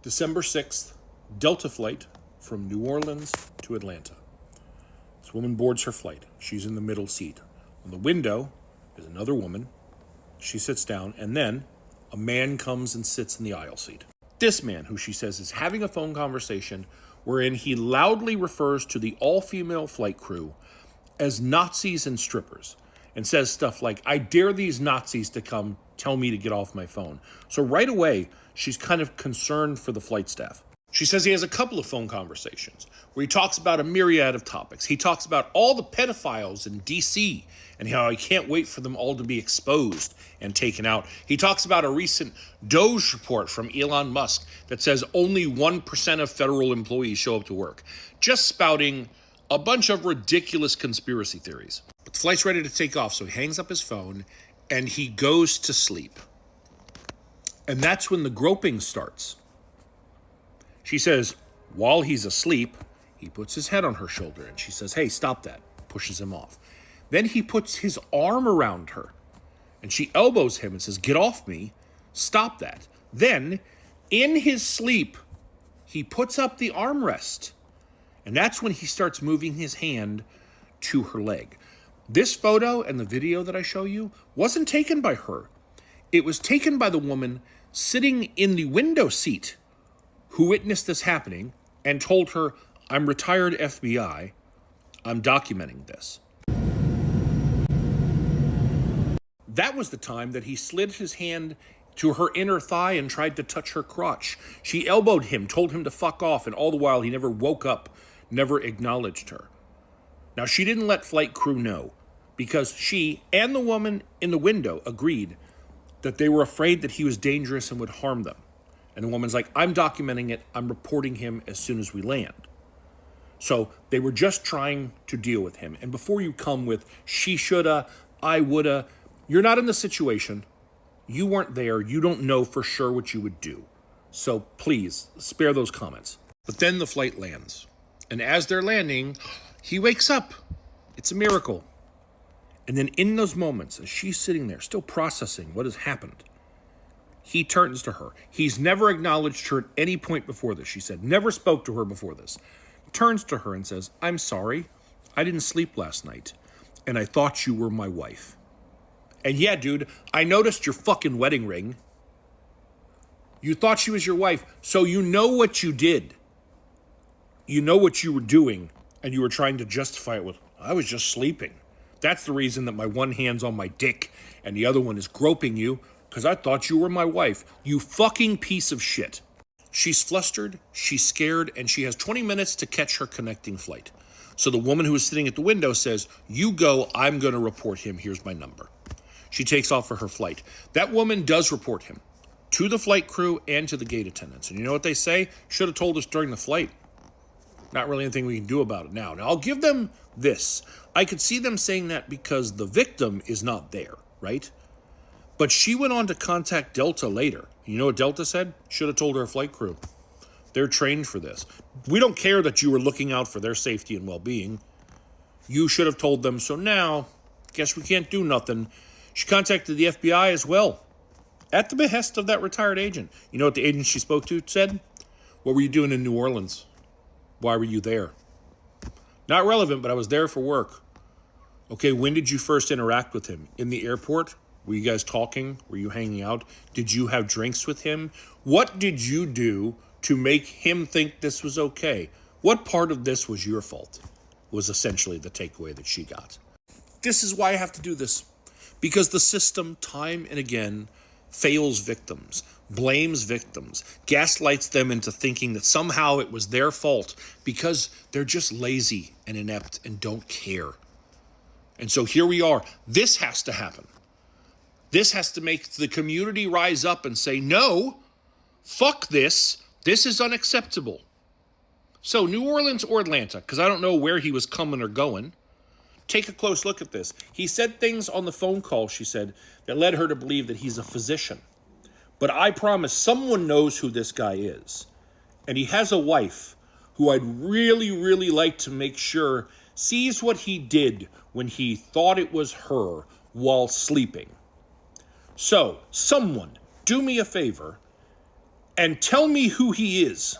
December 6th, Delta flight from New Orleans to Atlanta. This woman boards her flight. She's in the middle seat. On the window is another woman. She sits down, and then a man comes and sits in the aisle seat. This man, who she says is having a phone conversation wherein he loudly refers to the all-female flight crew as Nazis and strippers, and says stuff like, "I dare these Nazis to come tell me to get off my phone." So right away, she's kind of concerned for the flight staff. She says he has a couple of phone conversations where he talks about a myriad of topics. He talks about all the pedophiles in DC and how he can't wait for them all to be exposed and taken out. He talks about a recent Doge report from Elon Musk that says only 1% of federal employees show up to work, just spouting a bunch of ridiculous conspiracy theories. But the flight's ready to take off, so he hangs up his phone and he goes to sleep. And that's when the groping starts. She says, while he's asleep, he puts his head on her shoulder and she says, "Hey, stop that," pushes him off. Then he puts his arm around her and she elbows him and says, "Get off me, stop that." Then, in his sleep, he puts up the armrest. And that's when he starts moving his hand to her leg. This photo and the video that I show you wasn't taken by her. It was taken by the woman sitting in the window seat who witnessed this happening and told her, "I'm retired FBI. I'm documenting this." That was the time that he slid his hand to her inner thigh and tried to touch her crotch. She elbowed him, told him to fuck off, and all the while he never woke up, never acknowledged her. Now, she didn't let flight crew know because she and the woman in the window agreed that they were afraid that he was dangerous and would harm them. And the woman's like, "I'm documenting it. I'm reporting him as soon as we land." So they were just trying to deal with him. And before you come with, "She shoulda, I woulda," you're not in the situation. You weren't there. You don't know for sure what you would do. So please, spare those comments. But then the flight lands. And as they're landing, he wakes up. It's a miracle. And then in those moments, as she's sitting there, still processing what has happened, he turns to her. He's never acknowledged her at any point before this, she said. Never spoke to her before this. Turns to her and says, "I'm sorry. I didn't sleep last night. And I thought you were my wife. And yeah, dude, I noticed your fucking wedding ring. You thought she was your wife, so you know what you did. You know what you were doing, and you were trying to justify it with, I was just sleeping. That's the reason that my one hand's on my dick and the other one is groping you, because I thought you were my wife. You fucking piece of shit." She's flustered, she's scared, and she has 20 minutes to catch her connecting flight. So the woman who is sitting at the window says, "You go, I'm going to report him. Here's my number." She takes off for her flight. That woman does report him to the flight crew and to the gate attendants. And you know what they say? "Should have told us during the flight." Not really anything we can do about it now. Now, I'll give them this. I could see them saying that because the victim is not there, right? But she went on to contact Delta later. You know what Delta said? Should have told her flight crew. They're trained for this. We don't care that you were looking out for their safety and well-being. You should have told them. So now, guess we can't do nothing. She contacted the FBI as well, at the behest of that retired agent. You know what the agent she spoke to said? "What were you doing in New Orleans? Why were you there?" Not relevant, but I was there for work. Okay, when did you first interact with him? In the airport? Were you guys talking? Were you hanging out? Did you have drinks with him? What did you do to make him think this was okay? What part of this was your fault? Was essentially the takeaway that she got. This is why I have to do this. Because the system, time and again, fails victims, blames victims, gaslights them into thinking that somehow it was their fault because they're just lazy and inept and don't care. And so here we are. This has to happen. This has to make the community rise up and say, "No, fuck this. This is unacceptable." So New Orleans or Atlanta, because I don't know where he was coming or going. Take a close look at this. He said things on the phone call, she said, that led her to believe that he's a physician. But I promise someone knows who this guy is. And he has a wife who I'd really, really like to make sure sees what he did when he thought it was her while sleeping. So, someone, do me a favor and tell me who he is.